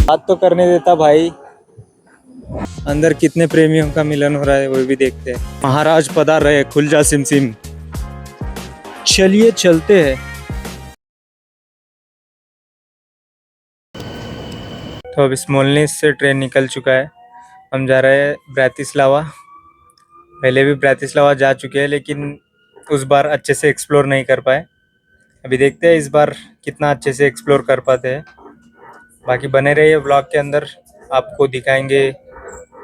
बात तो करने देता भाई। अंदर कितने प्रेमियों का मिलन हो रहा है वो भी देखते हैं। महाराज पधार रहे, खुल जा सिम सिम। चलिए चलते हैं। तो अब स्मोलनिस से ट्रेन निकल चुका है। हम जा रहे हैं ब्रातिस्लावा। पहले भी ब्रातिस्लावा जा चुके हैं लेकिन उस बार अच्छे से एक्सप्लोर नहीं कर पाए। अभी देखते हैं इस बार कितना अच्छे से एक्सप्लोर कर पाते हैं। बाकी बने रहिए व्लॉग के अंदर, आपको दिखाएंगे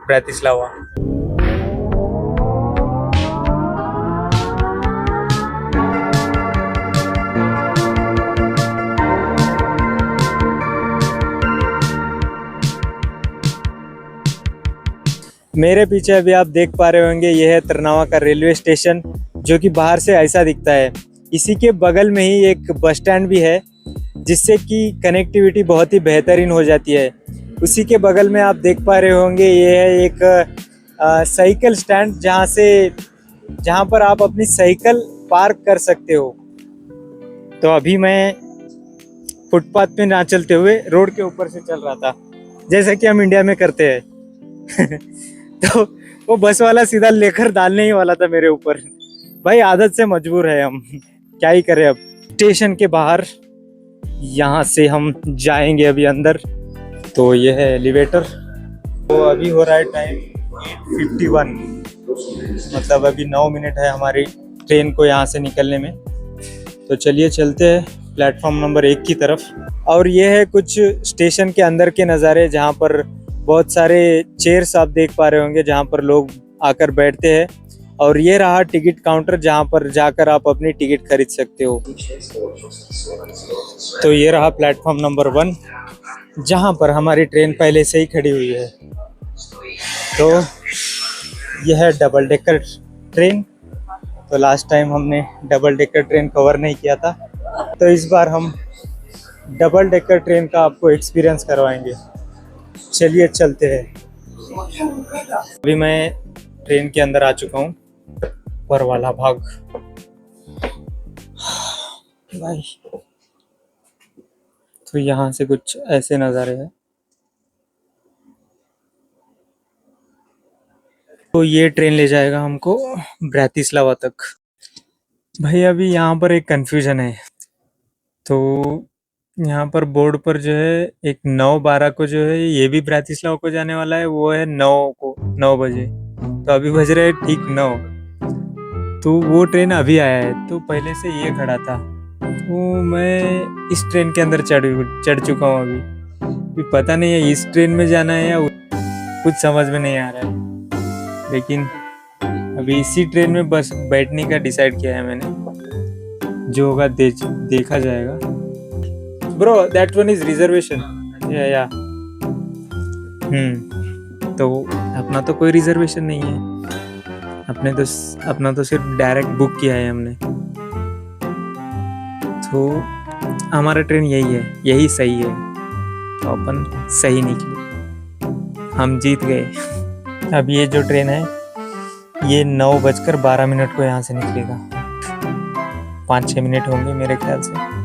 ब्रातिस्लावा। मेरे पीछे अभी आप देख पा रहे होंगे, यह है तरनावा का रेलवे स्टेशन, जो कि बाहर से ऐसा दिखता है। इसी के बगल में ही एक बस स्टैंड भी है, जिससे कि कनेक्टिविटी बहुत ही बेहतरीन हो जाती है। उसी के बगल में आप देख पा रहे होंगे, ये है एक साइकिल स्टैंड, जहाँ पर आप अपनी साइकिल पार्क कर सकते हो। तो अभी मैं फुटपाथ पे ना चलते हुए रोड के ऊपर से चल रहा था, जैसा कि हम इंडिया में करते हैं। तो वो बस वाला सीधा लेकर डालने ही वाला था मेरे ऊपर। भाई आदत से मजबूर है हम, क्या ही करें। अब स्टेशन के बाहर, यहाँ से हम जाएंगे अभी अंदर। तो ये है एलिवेटर। तो अभी हो रहा है टाइम 8:51, मतलब अभी 9 मिनट है हमारी ट्रेन को यहाँ से निकलने में। तो चलिए चलते हैं प्लेटफॉर्म नंबर 1 की तरफ। और ये है कुछ स्टेशन के अंदर के नज़ारे, जहाँ पर बहुत सारे चेयर्स आप देख पा रहे होंगे, जहाँ पर लोग आकर बैठते हैं। और ये रहा टिकट काउंटर, जहाँ पर जाकर आप अपनी टिकट खरीद सकते हो। तो ये रहा प्लेटफॉर्म नंबर 1, जहाँ पर हमारी ट्रेन पहले से ही खड़ी हुई है। तो यह है डबल डेकर ट्रेन। तो लास्ट टाइम हमने डबल डेकर ट्रेन कवर नहीं किया था, तो इस बार हम डबल डेकर ट्रेन का आपको एक्सपीरियंस करवाएंगे। चलिए चलते हैं। अभी मैं ट्रेन के अंदर आ चुका हूँ, ऊपर वाला भाग। भाई तो यहाँ से कुछ ऐसे नज़ारे हैं। तो ये ट्रेन ले जाएगा हमको ब्रातिस्लावा तक। भाई अभी यहाँ पर एक कंफ्यूजन है। तो यहाँ पर बोर्ड पर जो है एक 9:12 को जो है ये भी ब्रातिस्लावा को जाने वाला है, वो है 9 बजे। तो अभी बज रहे हैं ठीक 9। तो वो ट्रेन अभी आया है, तो पहले से ये खड़ा था। तो मैं इस ट्रेन के अंदर चढ़ चुका हूँ अभी पता नहीं है इस ट्रेन में जाना है या कुछ समझ में नहीं आ रहा है। लेकिन अभी इसी ट्रेन में बस बैठने का डिसाइड किया है मैंने। जो होगा देखा जाएगा। Bro that one is reservation. या तो अपना तो कोई रिजर्वेशन नहीं है, अपना तो सिर्फ डायरेक्ट बुक किया है हमने। तो हमारा ट्रेन यही है, यही सही है। तो अपन सही निकले, हम जीत गए। अब ये जो ट्रेन है ये 9:12 को यहाँ से निकलेगा। 5-6 मिनट होंगे मेरे ख्याल से। हाँ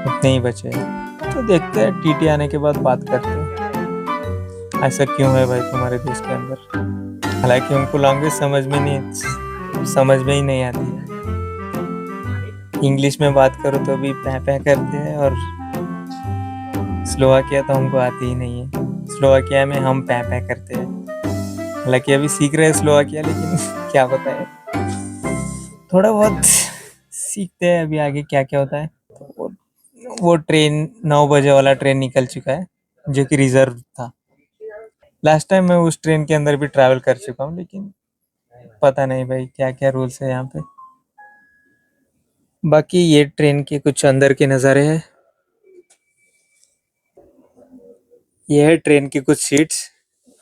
उतने ही बचे हैं। तो देखते हैं टीटी आने के बाद बात करते हैं ऐसा क्यों है भाई तुम्हारे देश के अंदर। हालांकि उनको लैंग्वेज समझ में ही नहीं आती है। इंग्लिश में बात करो तो भी पै करते हैं, और स्लोवाकिया तो हमको आती ही नहीं है। स्लोवाकिया में हम पै करते हैं। हालांकि अभी सीख रहे हैं स्लोवाकिया, लेकिन क्या पता है, थोड़ा बहुत सीखते हैं अभी आगे क्या क्या होता है। तो वो ट्रेन 9 बजे वाला ट्रेन निकल चुका है, जो कि रिजर्व था। लास्ट टाइम मैं उस ट्रेन के अंदर भी ट्रैवल कर चुका हूँ, लेकिन पता नहीं भाई क्या क्या रूल्स है यहाँ पे। बाकी ये ट्रेन के कुछ अंदर के नज़ारे हैं। ये है ट्रेन की कुछ सीट्स,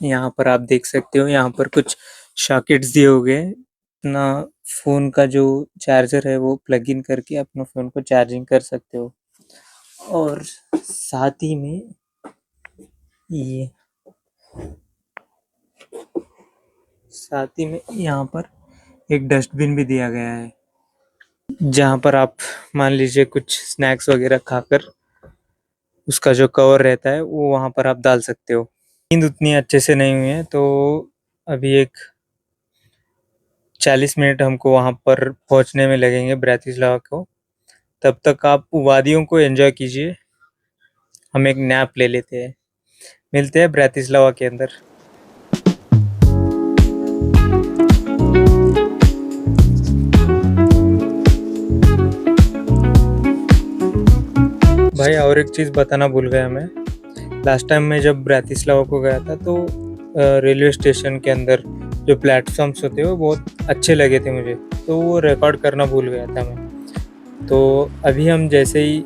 यहाँ पर आप देख सकते हो। यहाँ पर कुछ सॉकेट्स दिए हो गए, अपना फ़ोन का जो चार्जर है वो प्लग इन करके अपना फ़ोन को चार्जिंग कर सकते हो। और साथ ही में यहाँ पर एक डस्टबिन भी दिया गया है, जहाँ पर आप मान लीजिए कुछ स्नैक्स वगैरह खाकर उसका जो कवर रहता है वो वहाँ पर आप डाल सकते हो। नींद उतनी अच्छे से नहीं हुई है, तो अभी एक 40 मिनट हमको वहाँ पर पहुँचने में लगेंगे ब्रातिस्लावा को। तब तक आप वादियों को एंजॉय कीजिए, हम एक नैप ले लेते हैं। मिलते हैं ब्रातिस्लावा के अंदर। भाई और एक चीज़ बताना भूल गया मैं। लास्ट टाइम मैं जब ब्रातिस्लावा को गया था तो रेलवे स्टेशन के अंदर जो प्लेटफॉर्म्स होते हैं वो बहुत अच्छे लगे थे मुझे, तो वो रिकॉर्ड करना भूल गया था मैं। तो अभी हम जैसे ही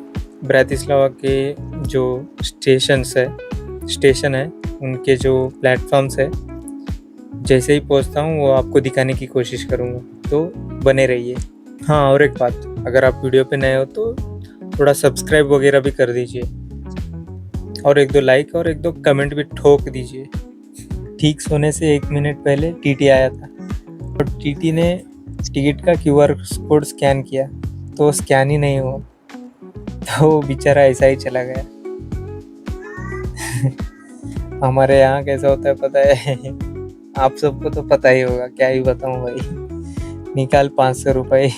ब्रातिस्लावा के जो स्टेशन है उनके जो प्लेटफॉर्म्स है, जैसे ही पहुंचता हूँ वो आपको दिखाने की कोशिश करूँगा, तो बने रहिए। हाँ, और एक बात, अगर आप वीडियो पे नए हो तो थोड़ा सब्सक्राइब वगैरह भी कर दीजिए, और एक दो लाइक और एक दो कमेंट भी ठोक दीजिए। ठीक सोने से 1 मिनट पहले टीटी आया था और टीटी ने टिकट का QR कोड स्कैन किया, तो स्कैन ही नहीं हुआ, तो बेचारा ऐसा ही चला गया। हमारे यहाँ कैसा होता है पता है? आप सबको तो पता ही होगा, क्या ही बताऊँ भाई। निकाल 500 रुपये,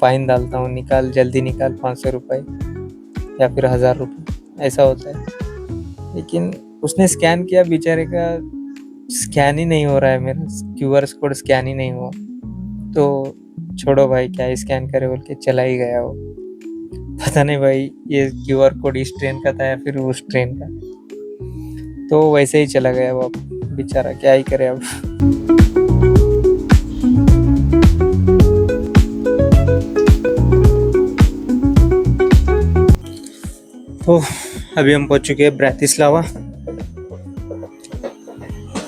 फाइन डालता हूँ, निकाल जल्दी निकाल 500 रुपये या फिर 1000 रुपये, ऐसा होता है। लेकिन उसने स्कैन किया, बेचारे का स्कैन ही नहीं हो रहा है, मेरा QR कोड स्कैन ही नहीं हुआ, तो छोड़ो भाई, क्या ही स्कैन करे बोल के चला ही गया वो। पता नहीं भाई ये QR कोड इस ट्रेन का था या फिर उस ट्रेन का, तो वैसे ही चला गया वो, बेचारा क्या ही करे अब। तो अभी हम पहुंच चुके हैं ब्रातिस्लावा।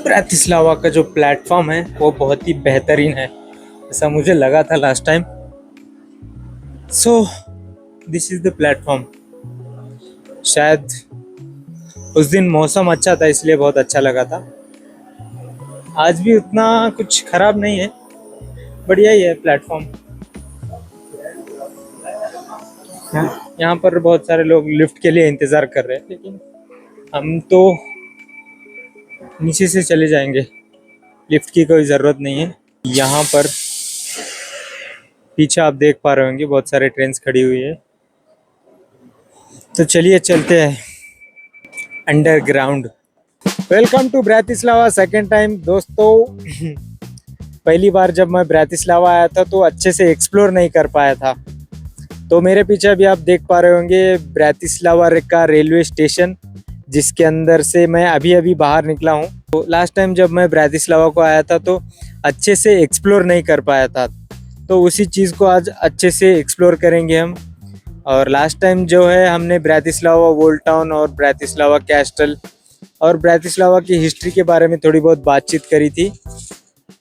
ब्रातिस्लावा का जो प्लेटफॉर्म है वो बहुत ही बेहतरीन है, ऐसा मुझे लगा था last time. So this is the platform. शायद उस दिन मौसम अच्छा था इसलिए बहुत अच्छा लगा था, आज भी उतना कुछ खराब नहीं है, बढ़िया ही है प्लेटफॉर्म। यहाँ पर बहुत सारे लोग लिफ्ट के लिए इंतज़ार कर रहे हैं, लेकिन हम तो नीचे से चले जाएंगे, लिफ्ट की कोई ज़रूरत नहीं है। यहाँ पर पीछे आप देख पा रहे होंगे बहुत सारे ट्रेन्स खड़ी हुई है, तो चलिए चलते हैं underground. Welcome to Bratislava second time दोस्तों। पहली बार जब मैं ब्रातिस्लावा आया था तो अच्छे से एक्सप्लोर नहीं कर पाया था, तो मेरे पीछे अभी आप देख पा रहे होंगे ब्रातिस्लावा का रेलवे स्टेशन, जिसके अंदर से मैं अभी अभी बाहर निकला हूँ। तो लास्ट टाइम जब मैं ब्रातिस्लावा को आया था तो अच्छे से एक्सप्लोर नहीं कर पाया था, तो उसी चीज़ को आज अच्छे से एक्सप्लोर करेंगे हम। और लास्ट टाइम जो है हमने ब्रातिस्लावा ओल्ड टाउन और ब्रातिस्लावा कैस्टल और ब्रातिस्लावा की हिस्ट्री के बारे में थोड़ी बहुत बातचीत करी थी।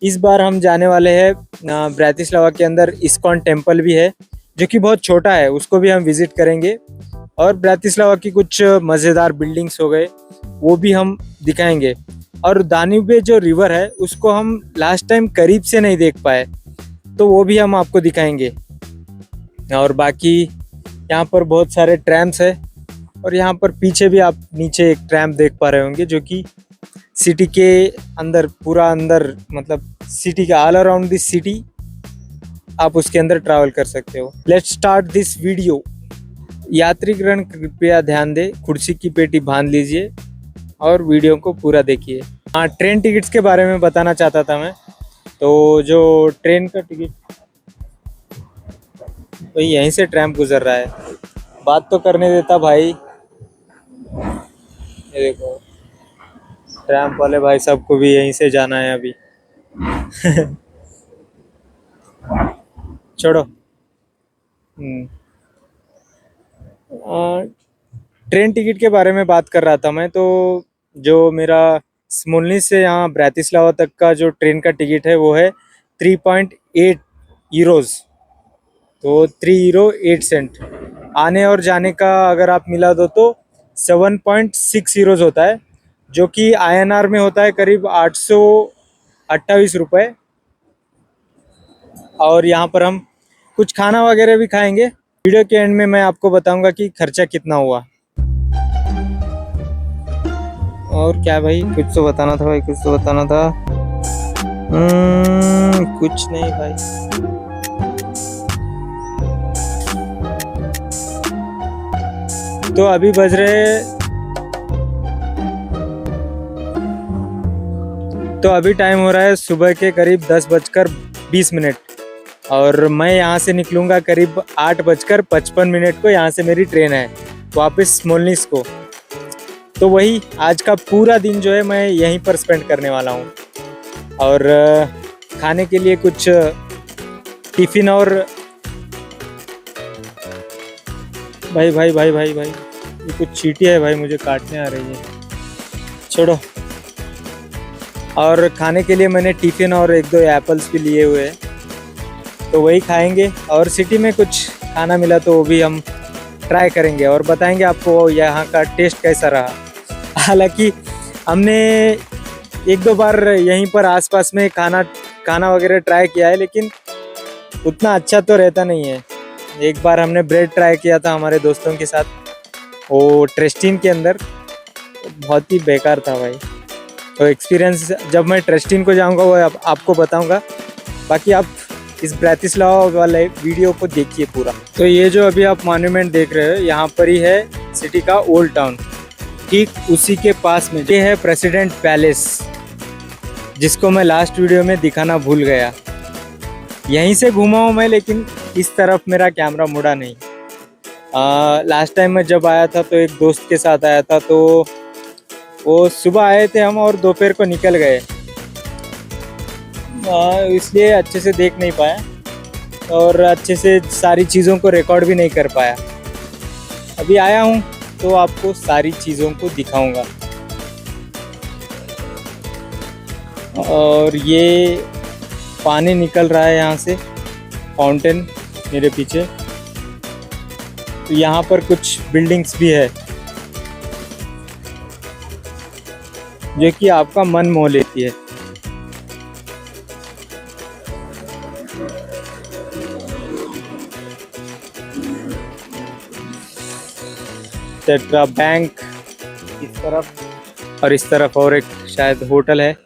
इस बार हम जाने वाले हैं ब्रातिस्लावा के अंदर इस्कॉन टेम्पल भी है, जो कि बहुत छोटा है, उसको भी हम विजिट करेंगे। और ब्रातिस्लावा की कुछ मज़ेदार बिल्डिंग्स हो गए वो भी हम दिखाएंगे। और दान्यूबे जो रिवर है उसको हम लास्ट टाइम करीब से नहीं देख पाए, तो वो भी हम आपको दिखाएंगे। और बाकी यहाँ पर बहुत सारे ट्रैम्स है, और यहाँ पर पीछे भी आप नीचे एक ट्रैम देख पा रहे होंगे, जो कि सिटी के अंदर, पूरा अंदर, मतलब सिटी का ऑल अराउंड दिस सिटी आप उसके अंदर ट्रैवल कर सकते हो। Let's start this video. यात्रीगण कृपया ध्यान दें, कुर्सी की पेटी बांध लीजिए और वीडियो को पूरा देखिए। हाँ, ट्रेन टिकट्स के बारे में बताना चाहता था मैं। तो जो ट्रेन का टिकट, तो यहीं से ट्रैम गुजर रहा है, बात तो करने देता भाई। ये देखो, ट्रैम वाले भाई साहब को भी यहीं से जाना है अभी। छोड़ो। ट्रेन टिकट के बारे में बात कर रहा था मैं। तो जो मेरा स्मोलनी से यहाँ ब्रातिस्लावा तक का जो ट्रेन का टिकट है वो है 3.8 यूरोज़, तो 3 यूरो 8 सेंट। आने और जाने का अगर आप मिला दो तो 7.6 यूरोज़ होता है, जो कि INR में होता है करीब 828 रुपये। और यहाँ पर हम कुछ खाना वगैरह भी खाएंगे। वीडियो के एंड में मैं आपको बताऊंगा कि खर्चा कितना हुआ। और क्या भाई, कुछ तो बताना था भाई, कुछ तो बताना था। कुछ नहीं भाई। तो अभी बज रहे, तो अभी टाइम हो रहा है सुबह के करीब 10:20 और मैं यहाँ से निकलूँगा करीब 8:55 को। यहाँ से मेरी ट्रेन है वापस स्मोलनिस को। तो वही आज का पूरा दिन जो है मैं यहीं पर स्पेंड करने वाला हूँ। और खाने के लिए कुछ टिफ़िन और भाई भाई भाई भाई भाई ये कुछ चींटी है भाई, मुझे काटने आ रही है, छोड़ो। और खाने के लिए मैंने टिफ़िन और 1-2 एप्पल्स भी लिए हुए हैं, तो वही खाएंगे। और सिटी में कुछ खाना मिला तो वो भी हम ट्राई करेंगे और बताएंगे आपको यहाँ का टेस्ट कैसा रहा। हालांकि हमने 1-2 बार यहीं पर आसपास में खाना वगैरह ट्राई किया है, लेकिन उतना अच्छा तो रहता नहीं है। एक बार हमने ब्रेड ट्राई किया था हमारे दोस्तों के साथ, वो ट्रेस्टिन के अंदर, बहुत ही बेकार था भाई। तो एक्सपीरियंस जब मैं ट्रेस्टिन को जाऊंगा वो आपको बताऊंगा। बाकी आप इस ब्रातिस्लावा वाले वीडियो को देखिए पूरा। तो ये जो अभी आप मॉन्यूमेंट देख रहे हो, यहाँ पर ही है सिटी का ओल्ड टाउन। ठीक उसी के पास में ये है प्रेसिडेंट पैलेस, जिसको मैं लास्ट वीडियो में दिखाना भूल गया। यहीं से घूमा हूँ मैं, लेकिन इस तरफ मेरा कैमरा मुड़ा नहीं। लास्ट टाइम मैं जब आया था तो एक दोस्त के साथ आया था, तो वो सुबह आए थे हम और दोपहर को निकल गए, इसलिए अच्छे से देख नहीं पाया और अच्छे से सारी चीज़ों को रिकॉर्ड भी नहीं कर पाया। अभी आया हूँ तो आपको सारी चीज़ों को दिखाऊंगा। और ये पानी निकल रहा है यहाँ से, फाउंटेन मेरे पीछे। तो यहाँ पर कुछ बिल्डिंग्स भी है जो कि आपका मन मोह लेती है। टेट्रा बैंक इस तरफ और इस तरफ और एक शायद होटल है,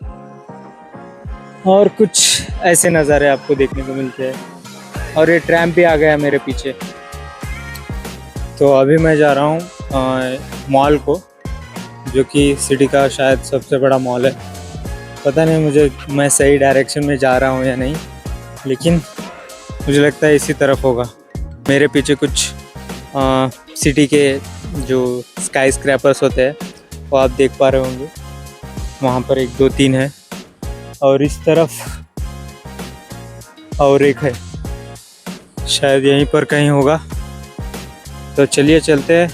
और कुछ ऐसे नज़ारे आपको देखने को मिलते हैं। और ये ट्रैम भी आ गया मेरे पीछे। तो अभी मैं जा रहा हूँ मॉल को, जो कि सिटी का शायद सबसे बड़ा मॉल है। पता नहीं मैं सही डायरेक्शन में जा रहा हूँ या नहीं, लेकिन मुझे लगता है इसी तरफ होगा। मेरे पीछे कुछ सिटी के जो स्काई स्क्रैपर्स होते हैं वो आप देख पा रहे होंगे, वहाँ पर 1 2 3 है, और इस तरफ और एक है, शायद यहीं पर कहीं होगा। तो चलिए चलते हैं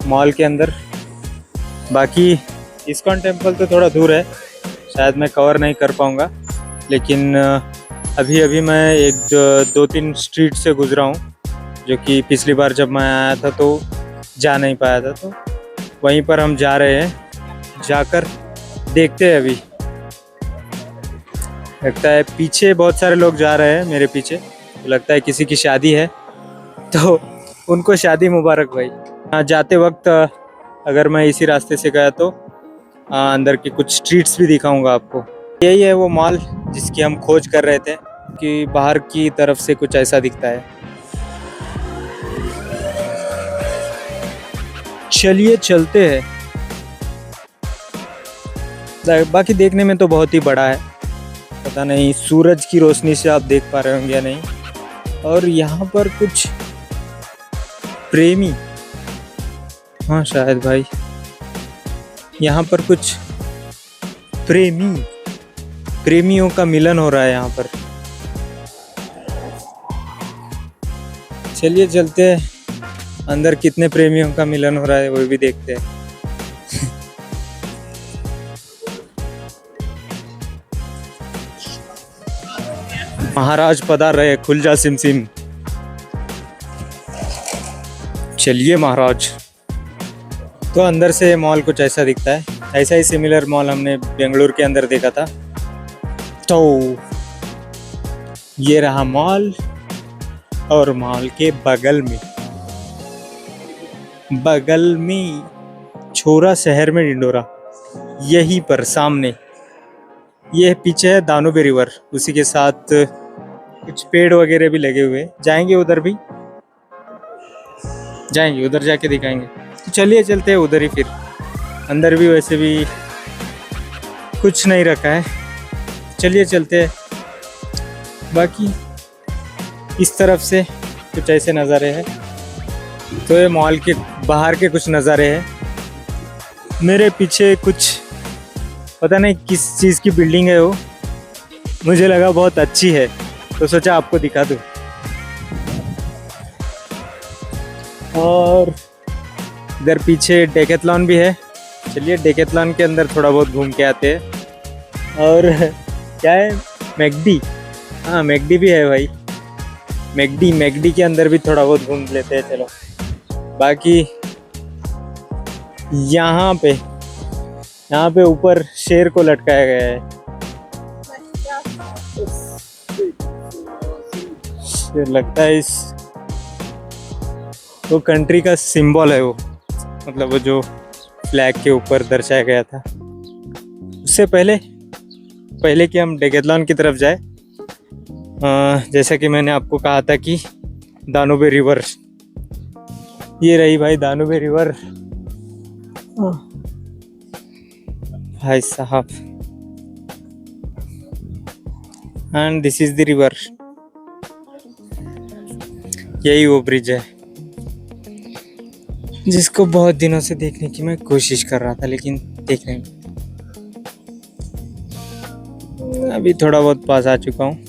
मॉल के अंदर। बाकी इस्कॉन टेम्पल तो थोड़ा दूर है, शायद मैं कवर नहीं कर पाऊँगा, लेकिन अभी मैं 2-3 स्ट्रीट से गुजरा हूँ, जो कि पिछली बार जब मैं आया था तो जा नहीं पाया था। तो वहीं पर हम जा रहे हैं, जाकर देखते हैं। अभी लगता है पीछे बहुत सारे लोग जा रहे हैं मेरे पीछे, तो लगता है किसी की शादी है, तो उनको शादी मुबारक भाई। जाते वक्त अगर मैं इसी रास्ते से गया तो अंदर की कुछ स्ट्रीट्स भी दिखाऊंगा आपको। यही है वो मॉल जिसकी हम खोज कर रहे थे, कि बाहर की तरफ से कुछ ऐसा दिखता है। चलिए चलते हैं। बाकी देखने में तो बहुत ही बड़ा है, पता नहीं सूरज की रोशनी से आप देख पा रहे होंगे या नहीं। और यहाँ पर कुछ प्रेमी, हाँ शायद भाई, यहाँ पर कुछ प्रेमियों का मिलन हो रहा है यहाँ पर। चलिए चलते हैं अंदर, कितने प्रेमियों का मिलन हो रहा है वो भी देखते हैं। महाराज पधार रहे, खुल जा सिमसिम। चलिए महाराज। तो अंदर से मॉल कुछ ऐसा दिखता है, ऐसा ही सिमिलर मॉल हमने बेंगलुरु के अंदर देखा था। तो ये रहा मॉल, और मॉल के बगल में छोरा शहर में ढिंढोरा, यहीं पर सामने। ये पीछे है दानोबे रिवर, उसी के साथ कुछ पेड़ वगैरह भी लगे हुए हैं। जाएंगे उधर भी, जाएंगे उधर जाके दिखाएंगे। तो चलिए चलते हैं उधर ही फिर। अंदर भी वैसे भी कुछ नहीं रखा है, चलिए चलते हैं। बाकी इस तरफ से कुछ ऐसे नज़ारे हैं। तो ये मॉल के बाहर के कुछ नज़ारे हैं। मेरे पीछे कुछ पता नहीं किस चीज़ की बिल्डिंग है वो, मुझे लगा बहुत अच्छी है तो सोचा आपको दिखा दूँ। और इधर पीछे डेकेथलॉन भी है, चलिए डेकेथलॉन के अंदर थोड़ा बहुत घूम के आते हैं। और क्या है, मैकडी, हाँ मैकडी भी है भाई। मैकडी के अंदर भी थोड़ा बहुत घूम लेते हैं चलो। बाकी यहाँ पे ऊपर शेर को लटकाया गया है। शेर लगता है इस वो कंट्री का सिंबल है, वो मतलब वो जो फ्लैग के ऊपर दर्शाया गया था। उससे पहले कि हम डेकेथलॉन की तरफ जाए, जैसा कि मैंने आपको कहा था कि दानोबे रिवर, ये रही भाई दानोबे रिवर। भाई साहब, and this is the river. यही वो ब्रिज है जिसको बहुत दिनों से देखने की मैं कोशिश कर रहा था, लेकिन देख नहीं। अभी थोड़ा बहुत पास आ चुका हूँ।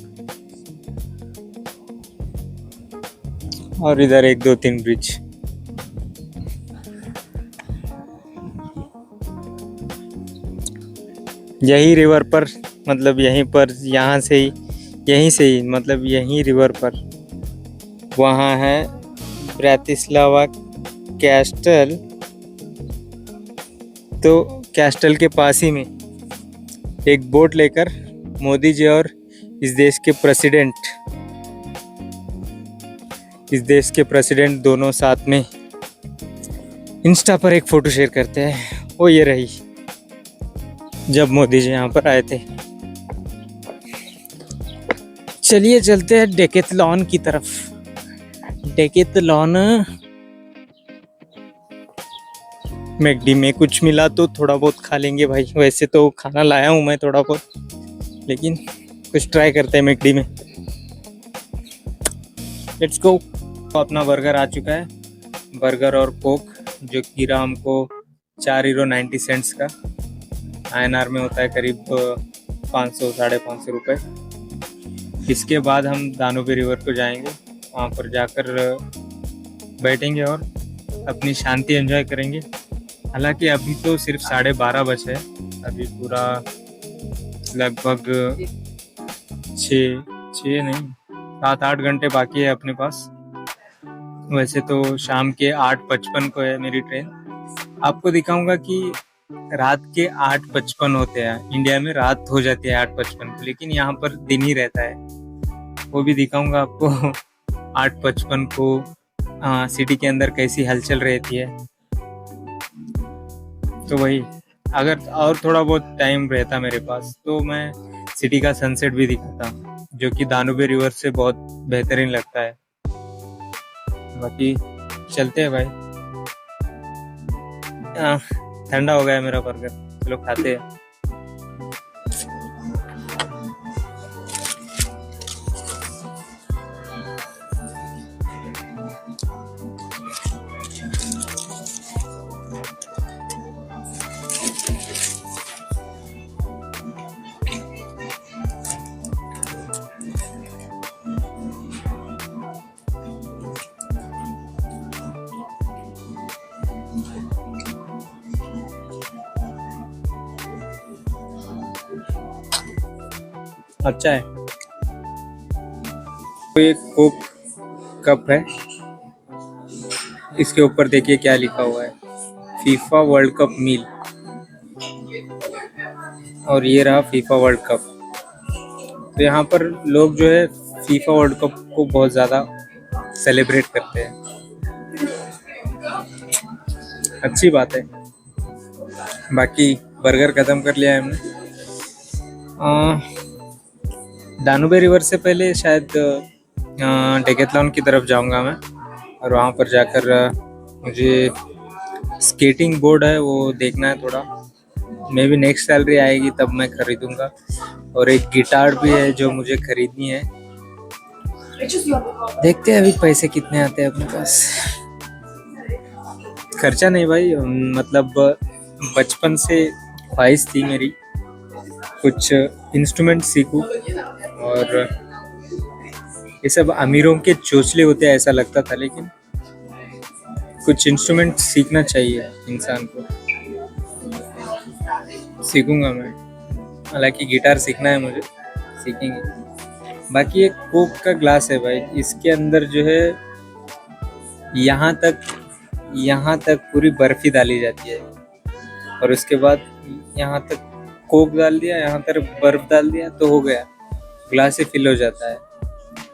और इधर 1 2 3 ब्रिज। यही रिवर पर, मतलब यहीं पर, यहीं से ही मतलब यहीं रिवर पर वहाँ है ब्रातिस्लावा कैस्टल। तो कैस्टल के पास ही में एक बोट लेकर मोदी जी और इस देश के प्रेसिडेंट दोनों साथ में इंस्टा पर एक फ़ोटो शेयर करते हैं। वो ये रही जब मोदी जी यहाँ पर आए थे। चलिए चलते हैं डेकेथलॉन की तरफ। डेकेथलॉन मैकडी में कुछ मिला तो थोड़ा बहुत खा लेंगे भाई। वैसे तो खाना लाया हूँ मैं थोड़ा बहुत, लेकिन कुछ ट्राई करते हैं मैकडी में। Let's go. अपना बर्गर आ चुका है, बर्गर और कोक, जो कि रहा हमको 4 € 90 का। INR में होता है करीब 500 550 रुपये। इसके बाद हम दानोबे रिवर को जाएंगे, वहाँ पर जाकर बैठेंगे और अपनी शांति एंजॉय करेंगे। हालांकि अभी तो सिर्फ 12:30 बजे है, अभी पूरा लगभग 6 नहीं 7-8 घंटे बाकी है अपने पास। वैसे तो शाम के 8:55 को है मेरी ट्रेन। आपको दिखाऊंगा कि रात के 8:55 होते हैं। इंडिया में रात हो जाती है 8:55 को, लेकिन यहाँ पर दिन ही रहता है। वो भी दिखाऊंगा आपको 8:55 को सिटी के अंदर कैसी हलचल रहती है। तो वही, अगर और थोड़ा बहुत टाइम रहता मेरे पास तो मैं सिटी का सनसेट भी दिखाता, जो कि दानोबे रिवर से बहुत बेहतरीन लगता है। बाकी चलते हैं भाई। ठंडा हो गया मेरा बर्गर, चलो खाते हैं। अच्छा है। तो एक कोक कप है, इसके ऊपर देखिए क्या लिखा हुआ है, फीफा वर्ल्ड कप मील। और ये रहा फीफा वर्ल्ड कप। तो यहाँ पर लोग जो है फीफा वर्ल्ड कप को बहुत ज़्यादा सेलिब्रेट करते हैं। अच्छी बात है। बाकी बर्गर ख़त्म कर लिया है हमने। दानुबे रिवर से पहले शायद डेकेथलॉन की तरफ जाऊंगा मैं, और वहाँ पर जाकर मुझे स्केटिंग बोर्ड है वो देखना है थोड़ा। मे भी नेक्स्ट सैलरी आएगी तब मैं खरीदूंगा। और एक गिटार भी है जो मुझे खरीदनी है। देखते हैं अभी पैसे कितने आते हैं अपने पास। खर्चा नहीं भाई, मतलब बचपन से ख्वाहिश थी मेरी कुछ इंस्ट्रूमेंट सीखूं, और ये सब अमीरों के चोचले होते हैं ऐसा लगता था, लेकिन कुछ इंस्ट्रूमेंट सीखना चाहिए इंसान को। सीखूंगा मैं, हालांकि गिटार सीखना है मुझे, सीखेंगे। बाकी एक कोक का ग्लास है भाई, इसके अंदर जो है यहाँ तक पूरी बर्फी डाली जाती है, और उसके बाद यहाँ तक कोक डाल दिया, यहाँ तक बर्फ डाल दिया तो हो गया, ग्लास ही फिल हो जाता है।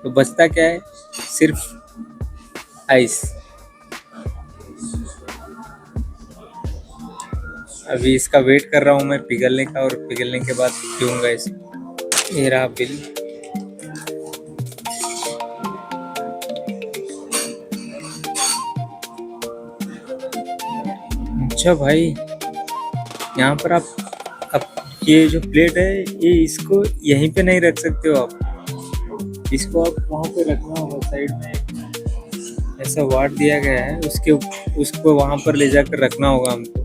तो बचता क्या है, सिर्फ आइस। अभी इसका वेट कर रहा हूँ मैं पिघलने का, और पिघलने के बाद पीऊँगा इसे। ये रहा बिल। अच्छा भाई, यहाँ पर आप ये जो प्लेट है, ये इसको यहीं पे नहीं रख सकते हो आप, इसको आप वहाँ पे रखना होगा। साइड में ऐसा वाट दिया गया है, उसको वहाँ पर ले जाकर रखना होगा हमको।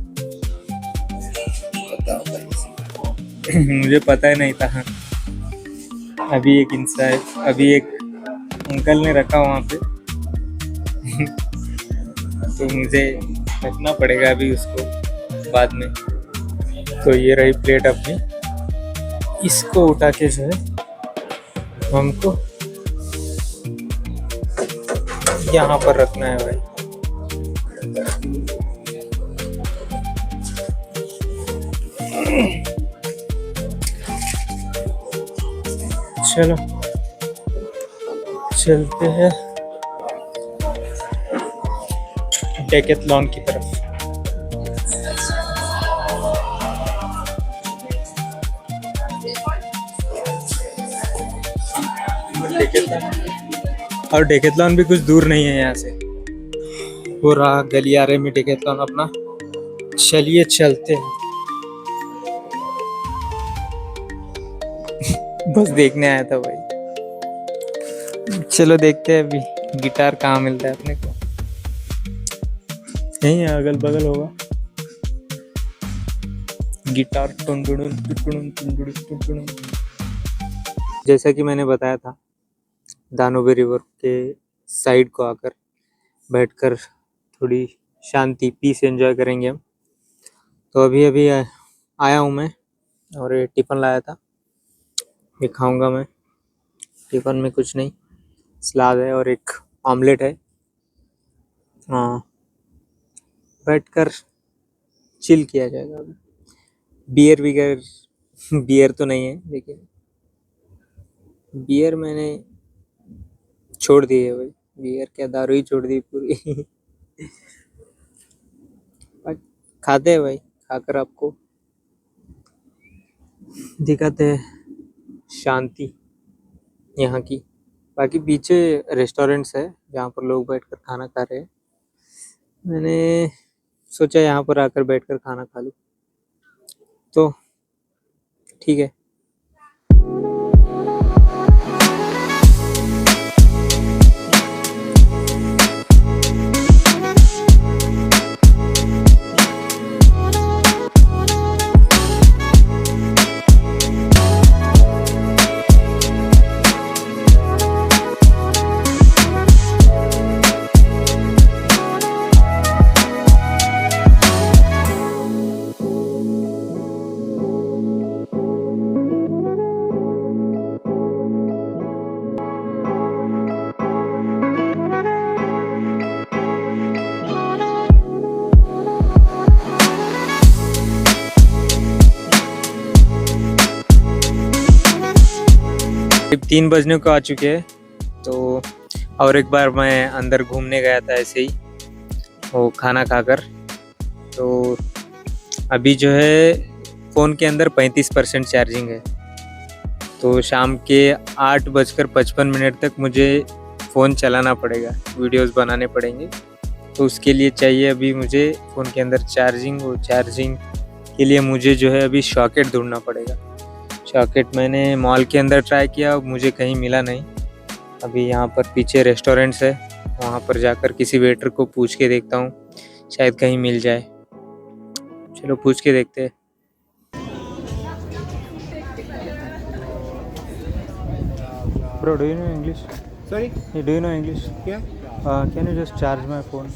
मुझे पता ही नहीं था। अभी एक अंकल ने रखा वहाँ पे तो मुझे रखना पड़ेगा अभी उसको बाद में। तो ये रही प्लेट अपनी, इसको उठा के जो है हमको यहाँ पर रखना है भाई। चलो चलते हैं डेकेथलॉन की तरफ। और डेकेथलॉन भी कुछ दूर नहीं है यहाँ से, वो रहा गलियारे में डेकेथलॉन अपना। चलिए चलते हैं। बस देखने आया था भाई। चलो देखते हैं अभी गिटार कहाँ मिलता है अपने को। यहीं अगल बगल होगा गिटार। जैसा कि मैंने बताया था, दानुबे रिवर के साइड को आकर बैठकर थोड़ी शांति, पीस एंजॉय करेंगे हम। तो अभी आया हूँ मैं, और ये टिफ़िन लाया था, ये खाऊंगा मैं। टिफ़िन में कुछ नहीं, सलाद है और एक ऑमलेट है। हाँ, बैठकर चिल किया जाएगा। बियर तो नहीं है, लेकिन बियर मैंने छोड़ दी है भाई। बियर क्या, दारू ही छोड़ दी पूरी। खाते हैं भाई, खाकर आपको दिखाते हैं शांति यहाँ की। बाकी पीछे रेस्टोरेंट्स है जहाँ पर लोग बैठकर खाना खा रहे हैं। मैंने सोचा यहाँ पर आकर बैठकर खाना खा लूँ, तो ठीक है। करीब 3 बजने को आ चुके हैं। तो और एक बार मैं अंदर घूमने गया था ऐसे ही, वो खाना खाकर। तो अभी जो है फ़ोन के अंदर 35% चार्जिंग है, तो शाम के 8:55 तक मुझे फ़ोन चलाना पड़ेगा, वीडियोस बनाने पड़ेंगे। तो उसके लिए चाहिए अभी मुझे फ़ोन के अंदर चार्जिंग, और चार्जिंग के लिए मुझे जो है अभी सॉकेट ढूंढना पड़ेगा। सॉकेट मैंने मॉल के अंदर ट्राई किया, मुझे कहीं मिला नहीं। अभी यहाँ पर पीछे रेस्टोरेंट्स है, वहाँ पर जाकर किसी वेटर को पूछ के देखता हूँ, शायद कहीं मिल जाए। चलो पूछ के देखते हैं। Bro, do you know English? Sorry? Do you know English? Yeah. Can you just charge my phone?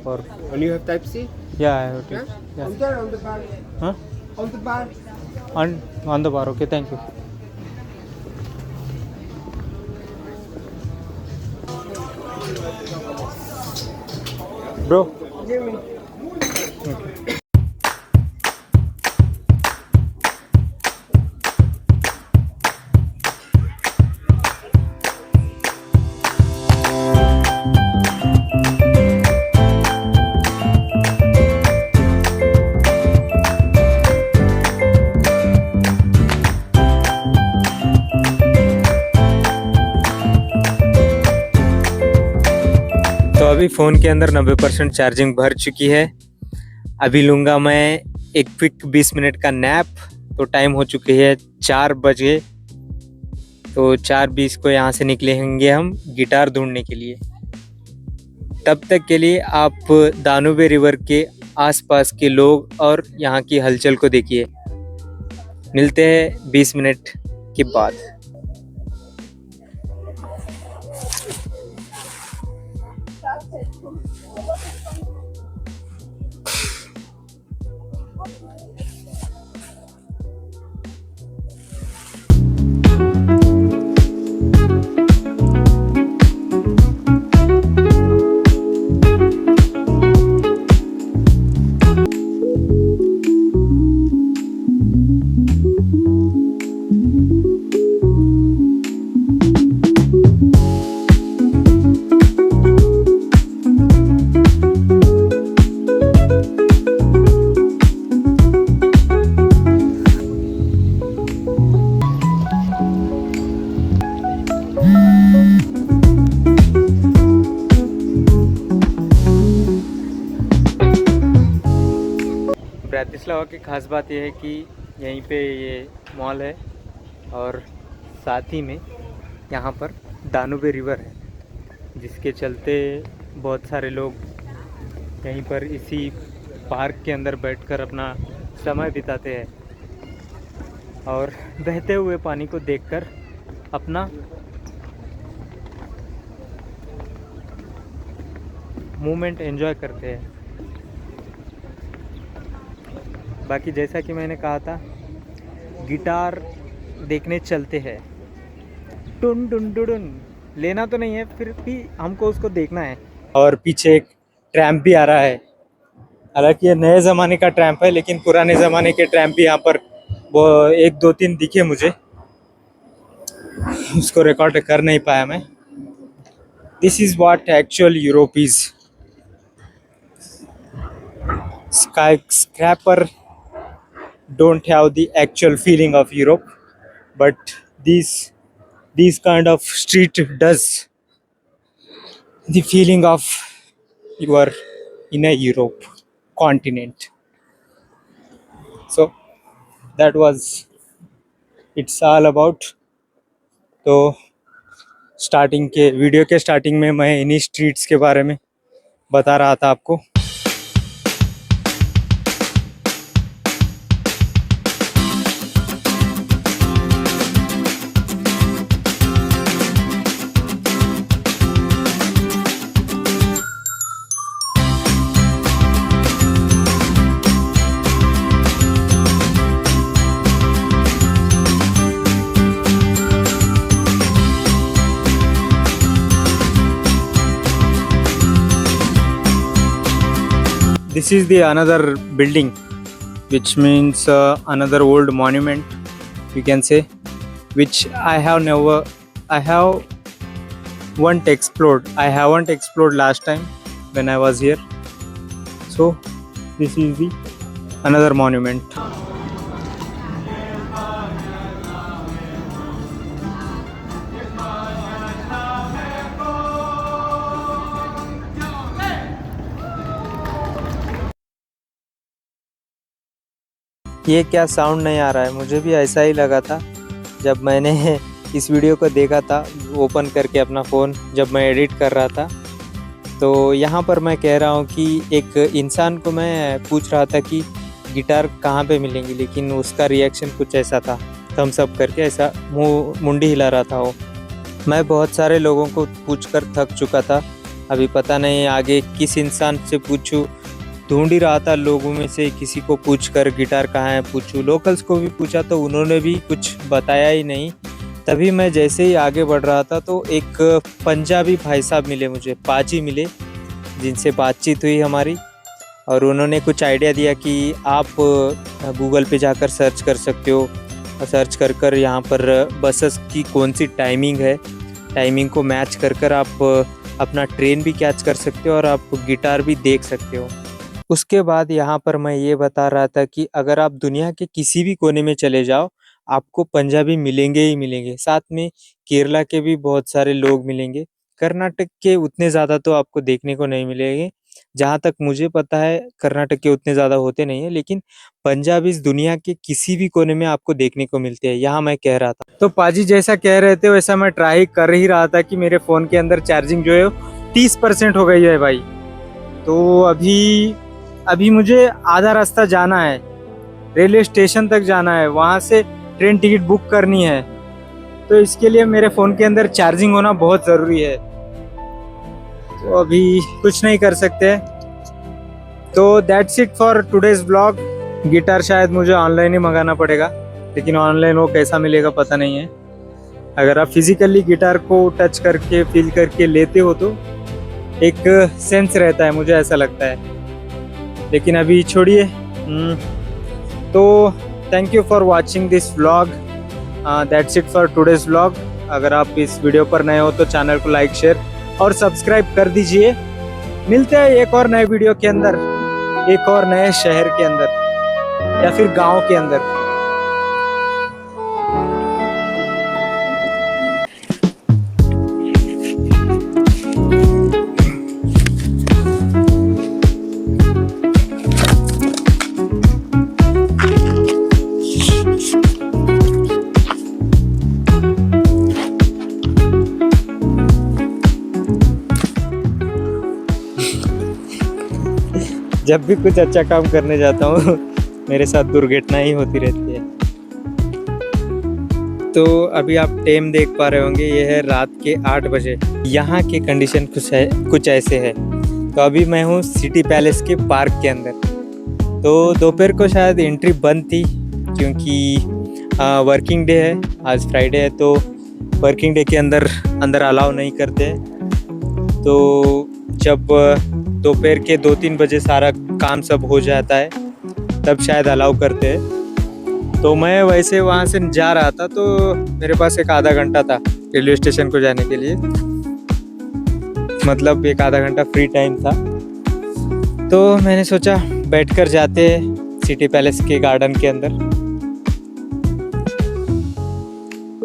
Or And you have Type C? yeah, I have Yeah. to. Yeah. On there, on the bar. Huh? On the bar. On the bar. Okay, thank you. Bro. Give me. तो अभी phone के अंदर 90% charging भर चुकी है। अभी लूँगा मैं एक क्विक 20 मिनट का नैप। तो टाइम हो चुकी है 4 बजे, तो 4:20 को यहाँ से निकलेंगे हम गिटार ढूंढने के लिए। तब तक के लिए आप दानुबे रिवर के आसपास के लोग और यहाँ की हलचल को देखिए। मिलते हैं 20 मिनट के बाद। ब्रातिस्लावा की ख़ास बात यह है कि यहीं पे ये मॉल है और साथ ही में यहाँ पर दानुबे रिवर है, जिसके चलते बहुत सारे लोग यहीं पर इसी पार्क के अंदर बैठकर अपना समय बिताते हैं और बहते हुए पानी को देखकर अपना मूवमेंट एंजॉय करते हैं। बाकी जैसा कि मैंने कहा था, गिटार देखने चलते हैं। टुन टुन टुन लेना तो नहीं है, फिर भी हमको उसको देखना है। और पीछे एक ट्रैम्प भी आ रहा है। हालांकि ये नए ज़माने का ट्रैम्प है, लेकिन पुराने ज़माने के ट्रैम्प भी यहाँ पर वो 1 2 3 दिखे मुझे। उसको रिकॉर्ड कर नहीं पाया मैं। This is what actual Europe is. Skyscraper don't have the actual feeling of Europe, but these kind of street does the feeling of you are in a Europe continent. So that was it's all about. तो starting के video के starting में मैं इन्हीं streets के बारे में बता रहा था आपको। This is the another building, which means another old monument, you can say, which I haven't explored last time when I was here. So this is the another monument. ये क्या साउंड नहीं आ रहा है, मुझे भी ऐसा ही लगा था जब मैंने इस वीडियो को देखा था ओपन करके अपना फ़ोन, जब मैं एडिट कर रहा था। तो यहाँ पर मैं कह रहा हूँ कि एक इंसान को मैं पूछ रहा था कि गिटार कहाँ पे मिलेंगी, लेकिन उसका रिएक्शन कुछ ऐसा था, थम्स अप करके ऐसा मुंडी हिला रहा था वो। मैं बहुत सारे लोगों को पूछकर थक चुका था, अभी पता नहीं आगे किस इंसान से पूछूं। ढूंढ ही रहा था लोगों में से किसी को पूछकर गिटार कहाँ है पूछूं। लोकल्स को भी पूछा तो उन्होंने भी कुछ बताया ही नहीं। तभी मैं जैसे ही आगे बढ़ रहा था तो एक पंजाबी भाई साहब मिले मुझे, पाजी मिले, जिनसे बातचीत हुई हमारी। और उन्होंने कुछ आइडिया दिया कि आप गूगल पे जाकर सर्च कर सकते हो, और सर्च कर यहाँ पर बसेस की कौन सी टाइमिंग है, टाइमिंग को मैच कर आप अपना ट्रेन भी कैच कर सकते हो और आप गिटार भी देख सकते हो। उसके बाद यहाँ पर मैं ये बता रहा था कि अगर आप दुनिया के किसी भी कोने में चले जाओ, आपको पंजाबी मिलेंगे ही मिलेंगे। साथ में केरला के भी बहुत सारे लोग मिलेंगे। कर्नाटक के उतने ज़्यादा तो आपको देखने को नहीं मिलेंगे। जहाँ तक मुझे पता है कर्नाटक के उतने ज़्यादा होते नहीं हैं, लेकिन पंजाबी इस दुनिया के किसी भी कोने में आपको देखने को मिलते हैं, यहाँ मैं कह रहा था। तो पाजी जैसा कह रहे थे वैसा मैं ट्राई कर ही रहा था कि मेरे फ़ोन के अंदर चार्जिंग जो है 30% हो गई है भाई। तो अभी मुझे आधा रास्ता जाना है, रेलवे स्टेशन तक जाना है, वहाँ से ट्रेन टिकट बुक करनी है। तो इसके लिए मेरे फ़ोन के अंदर चार्जिंग होना बहुत ज़रूरी है। तो अभी कुछ नहीं कर सकते। तो that's it for today's blog. Guitar शायद मुझे ऑनलाइन ही मंगाना पड़ेगा, लेकिन ऑनलाइन वो कैसा मिलेगा पता नहीं है। अगर आप फिज़िकली गिटार को टच करके फील करके लेते हो तो एक सेंस रहता है, मुझे ऐसा लगता है। लेकिन अभी छोड़िए। तो thank you for watching this vlog. That's it for today's vlog. अगर आप इस वीडियो पर नए हो तो चैनल को लाइक, शेयर और सब्सक्राइब कर दीजिए। मिलते हैं एक और नए वीडियो के अंदर, एक और नए शहर के अंदर या फिर गांव के अंदर। जब भी कुछ अच्छा काम करने जाता हूँ मेरे साथ दुर्घटना ही होती रहती है। तो अभी आप टाइम देख पा रहे होंगे, ये है रात के 8 बजे। यहाँ के कंडीशन कुछ ऐसे है। तो अभी मैं हूँ सिटी पैलेस के पार्क के अंदर। तो दोपहर को शायद एंट्री बंद थी, क्योंकि वर्किंग डे है, आज फ्राइडे है, तो वर्किंग डे के अंदर अलाउ नहीं करते। तो जब दोपहर के 2-3 बजे सारा काम सब हो जाता है तब शायद अलाउ करते हैं। तो मैं वैसे वहाँ से जा रहा था, तो मेरे पास एक आधा घंटा था रेलवे स्टेशन को जाने के लिए, मतलब एक आधा घंटा फ्री टाइम था। तो मैंने सोचा बैठकर जाते सिटी पैलेस के गार्डन के अंदर।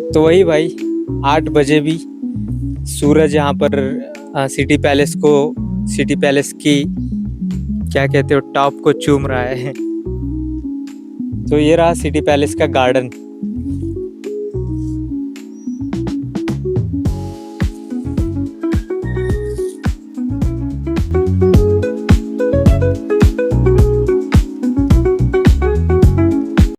तो वही भाई 8 बजे भी सूरज यहाँ पर सिटी पैलेस की क्या कहते हो टॉप को चूम रहा है। तो ये रहा सिटी पैलेस का गार्डन।